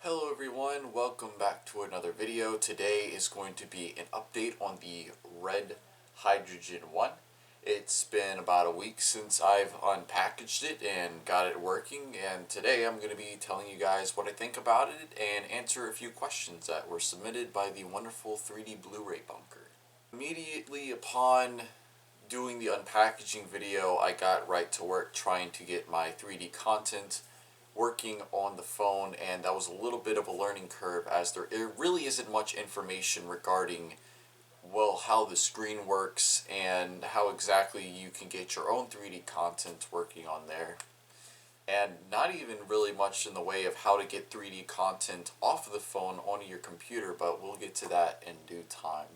Hello everyone, welcome back to another video. Today is going to be an update on the Red Hydrogen 1. It's been about a week since I've unpackaged it and got it working, and today I'm going to be telling you guys what I think about it and answer a few questions that were submitted by the wonderful 3D Blu-ray Bunker. Immediately upon doing the unpackaging video, I got right to work trying to get my 3D content working on the phone, and that was a little bit of a learning curve as there really isn't much information regarding, well, how the screen works and how exactly you can get your own 3D content working on there. And not even really much in the way of how to get 3D content off of the phone onto your computer, but we'll get to that in due time.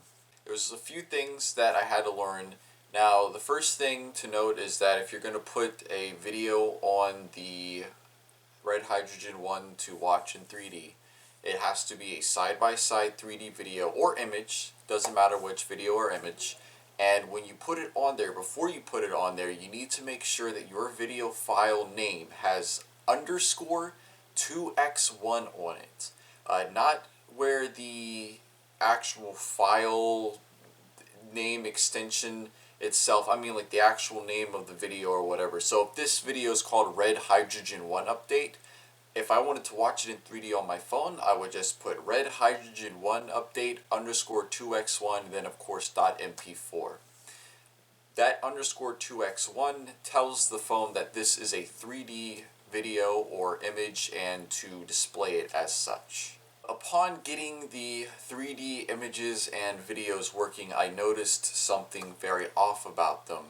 There's a few things that I had to learn. Now, the first thing to note is that if you're going to put a video on the Red Hydrogen 1 to watch in 3D, it has to be a side-by-side 3D video or image, doesn't matter which video or image, and when you put it on there, before you put it on there, you need to make sure that your video file name has underscore 2x1 on it. Not where the actual file name extension itself, I mean like the actual name of the video or whatever. So if this video is called Red Hydrogen 1 Update, if I wanted to watch it in 3D on my phone, I would just put Red Hydrogen 1 Update underscore 2x1, then of course .mp4. That underscore 2x1 tells the phone that this is a 3D video or image and to display it as such. Upon getting the 3D images and videos working, I noticed something very off about them.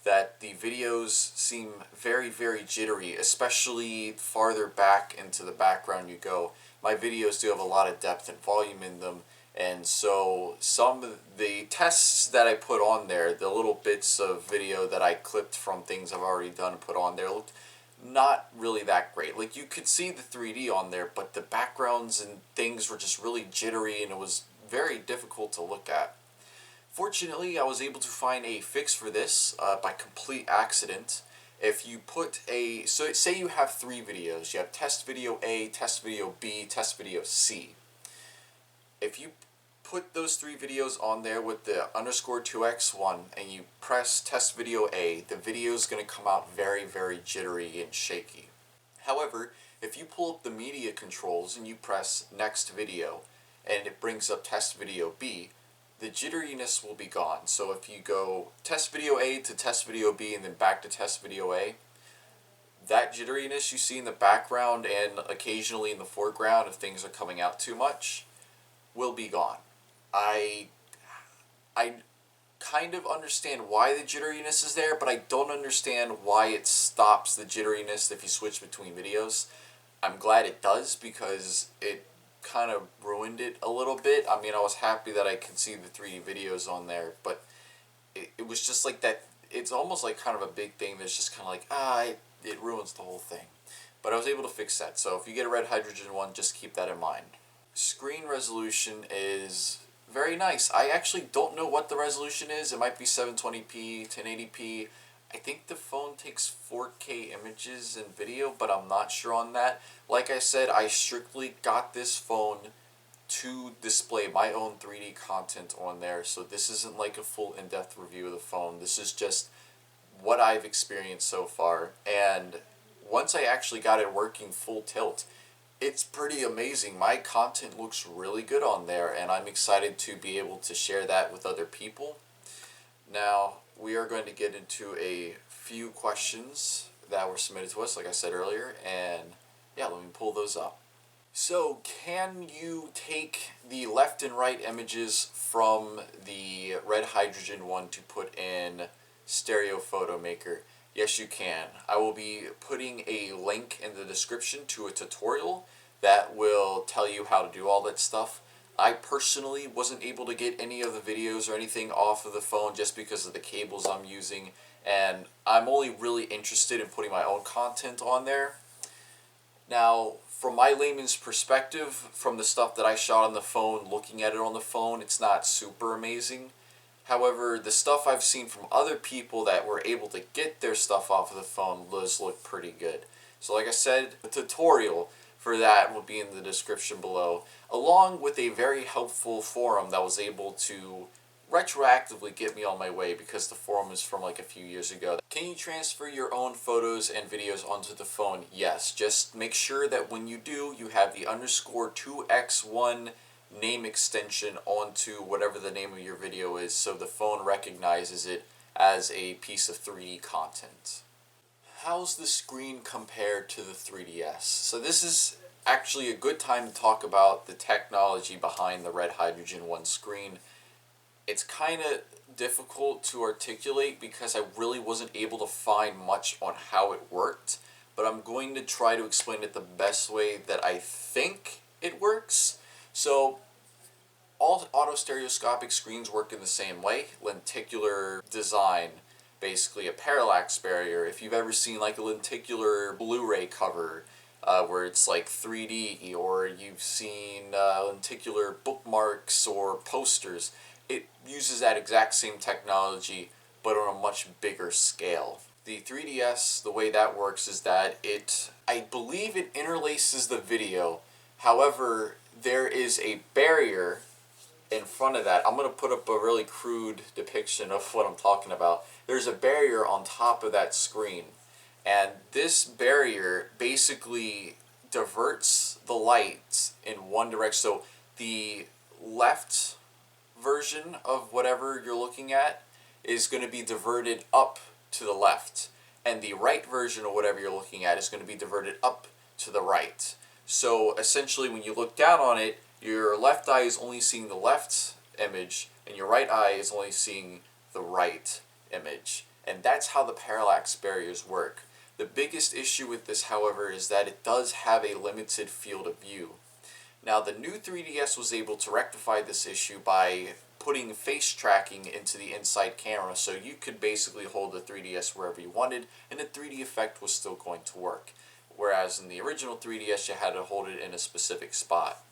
That the videos seem very, very jittery, especially farther back into the background you go. My videos do have a lot of depth and volume in them, and so some of the tests that I put on there, the little bits of video that I clipped from things I've already done and put on there, looked not really that great. Like, you could see the 3D on there, but the backgrounds and things were just really jittery, and it was very difficult to look at. Fortunately, I was able to find a fix for this by complete accident. If you put a, so say you have three videos. You have test video A, test video B, test video C. If you put those three videos on there with the underscore 2x1 and you press test video A, the video is going to come out very, very jittery and shaky. However, if you pull up the media controls and you press next video and it brings up test video B, the jitteriness will be gone. So if you go test video A to test video B and then back to test video A, that jitteriness you see in the background and occasionally in the foreground if things are coming out too much will be gone. I kind of understand why the jitteriness is there, but I don't understand why it stops the jitteriness if you switch between videos. I'm glad it does because it kind of ruined it a little bit. I mean, I was happy that I could see the 3D videos on there, but it was just like that. It's almost like kind of a big thing that's just kind of like, it ruins the whole thing. But I was able to fix that. So if you get a Red Hydrogen 1, just keep that in mind. Screen resolution is very nice. I actually don't know what the resolution is. It might be 720p, 1080p. I think the phone takes 4K images and video, but I'm not sure on that. Like I said, I strictly got this phone to display my own 3D content on there, so this isn't like a full in-depth review of the phone. This is just what I've experienced so far, and once I actually got it working full tilt, it's pretty amazing. My content looks really good on there, and I'm excited to be able to share that with other people. Now, we are going to get into a few questions that were submitted to us, like I said earlier, and yeah, let me pull those up. So, can you take the left and right images from the Red Hydrogen 1 to put in Stereo Photo Maker? Yes, you can. I will be putting a link in the description to a tutorial that will tell you how to do all that stuff. I personally wasn't able to get any of the videos or anything off of the phone just because of the cables I'm using, and I'm only really interested in putting my own content on there. Now, from my layman's perspective, from the stuff that I shot on the phone, looking at it on the phone, it's not super amazing. However, the stuff I've seen from other people that were able to get their stuff off of the phone does look pretty good. So like I said, the tutorial, for that will be in the description below, along with a very helpful forum that was able to retroactively get me on my way because the forum is from like a few years ago. Can you transfer your own photos and videos onto the phone? Yes. Just make sure that when you do, you have the _2x1 name extension onto whatever the name of your video is so the phone recognizes it as a piece of 3D content. How's the screen compared to the 3DS? So this is actually a good time to talk about the technology behind the Red Hydrogen 1 screen. It's kind of difficult to articulate because I really wasn't able to find much on how it worked, but I'm going to try to explain it the best way that I think it works. So all autostereoscopic screens work in the same way. Lenticular design, basically a parallax barrier. If you've ever seen like a lenticular Blu-ray cover where it's like 3D, or you've seen lenticular bookmarks or posters, it uses that exact same technology but on a much bigger scale. The 3DS, the way that works is that I believe it interlaces the video. However, there is a barrier in front of that. I'm going to put up a really crude depiction of what I'm talking about. There's a barrier on top of that screen, and this barrier basically diverts the light in one direction. So the left version of whatever you're looking at is going to be diverted up to the left, and the right version of whatever you're looking at is going to be diverted up to the right. So essentially when you look down on it, your left eye is only seeing the left image and your right eye is only seeing the right image. And that's how the parallax barriers work. The biggest issue with this, however, is that it does have a limited field of view. Now, the new 3DS was able to rectify this issue by putting face tracking into the inside camera, so you could basically hold the 3DS wherever you wanted, and the 3D effect was still going to work. Whereas in the original 3DS, you had to hold it in a specific spot.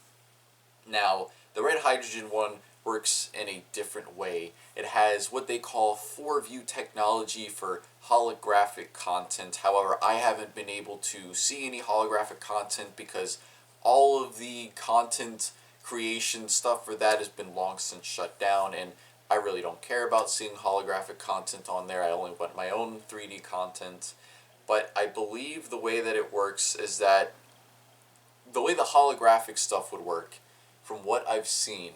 Now, the Red Hydrogen 1 works in a different way. It has what they call 4-view technology for holographic content. However, I haven't been able to see any holographic content because all of the content creation stuff for that has been long since shut down, and I really don't care about seeing holographic content on there. I only want my own 3D content. But I believe the way that it works is that the way the holographic stuff would work, from what I've seen,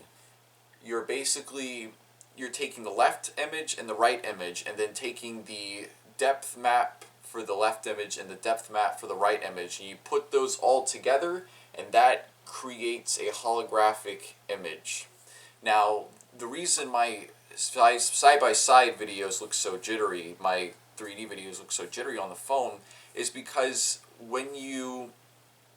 you're taking the left image and the right image, and then taking the depth map for the left image and the depth map for the right image, and you put those all together, and that creates a holographic image. Now, the reason my side-by-side videos look so jittery, my 3D videos look so jittery on the phone, is because when you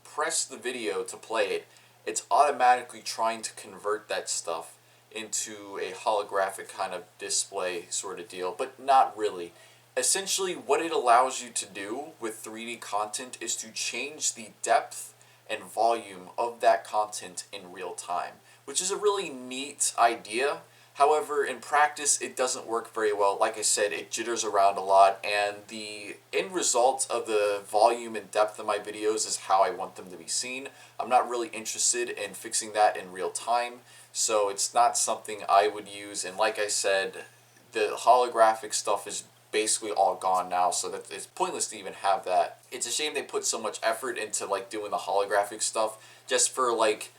press the video to play it, it's automatically trying to convert that stuff into a holographic kind of display sort of deal, but not really. Essentially, what it allows you to do with 3D content is to change the depth and volume of that content in real time, which is a really neat idea. However, in practice, it doesn't work very well. Like I said, it jitters around a lot, and the end result of the volume and depth of my videos is how I want them to be seen. I'm not really interested in fixing that in real time, so it's not something I would use. And like I said, the holographic stuff is basically all gone now, so that it's pointless to even have that. It's a shame they put so much effort into like doing the holographic stuff just for like,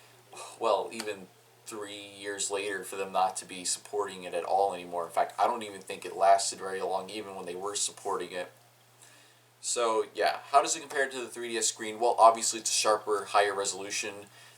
well, even 3 years later for them not to be supporting it at all anymore. In fact, I don't even think it lasted very long even when they were supporting it. So yeah, how does it compare to the 3DS screen? Well, obviously it's a sharper, higher resolution.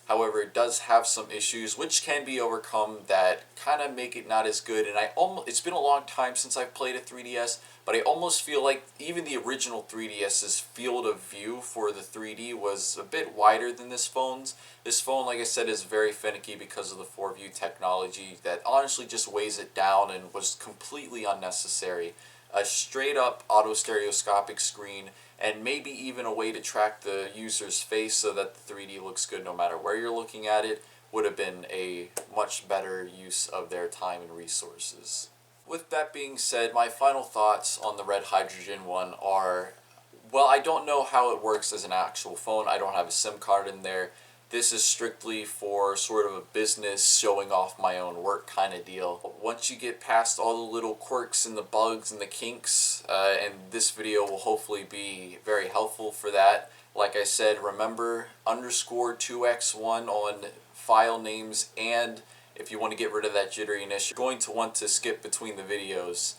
However, it does have some issues which can be overcome that kind of make it not as good. And it's been a long time since I've played a 3DS, but I almost feel like even the original 3DS's field of view for the 3D was a bit wider than this phone's. This phone, like I said, is very finicky because of the 4-view technology that honestly just weighs it down and was completely unnecessary. A straight up autostereoscopic screen, and maybe even a way to track the user's face so that the 3D looks good no matter where you're looking at it, would have been a much better use of their time and resources. With that being said, my final thoughts on the Red Hydrogen 1 are, well, I don't know how it works as an actual phone. I don't have a SIM card in there. This is strictly for sort of a business showing off my own work kind of deal. Once you get past all the little quirks and the bugs and the kinks, and this video will hopefully be very helpful for that. Like I said, remember _2x1 on file names, and if you want to get rid of that jitteriness, you're going to want to skip between the videos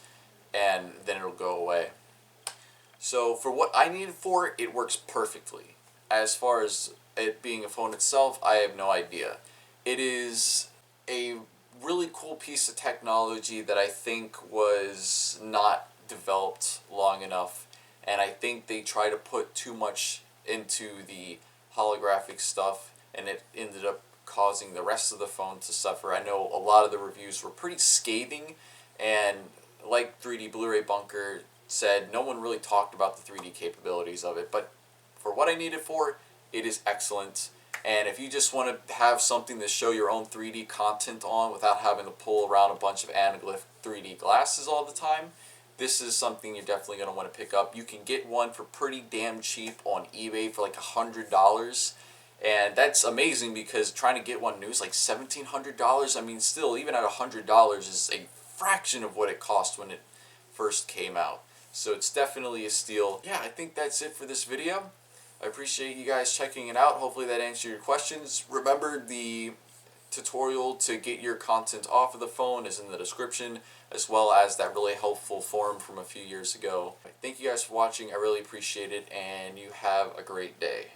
and then it'll go away. So for what I need it for, it works perfectly. As far as it being a phone itself, I have no idea. It is a really cool piece of technology that I think was not developed long enough, and I think they try to put too much into the holographic stuff, and it ended up causing the rest of the phone to suffer. I know a lot of the reviews were pretty scathing, and like 3D Blu-ray Bunker said, no one really talked about the 3D capabilities of it, but for what I need it for, it is excellent. And if you just want to have something to show your own 3D content on without having to pull around a bunch of Analgyph 3D glasses all the time, this is something you're definitely going to want to pick up. You can get one for pretty damn cheap on eBay for like $100. And that's amazing because trying to get one new is like $1,700. I mean, still, even at $100 is a fraction of what it cost when it first came out. So it's definitely a steal. Yeah, I think that's it for this video. I appreciate you guys checking it out. Hopefully that answered your questions. Remember, the tutorial to get your content off of the phone is in the description, as well as that really helpful forum from a few years ago. Thank you guys for watching. I really appreciate it, and you have a great day.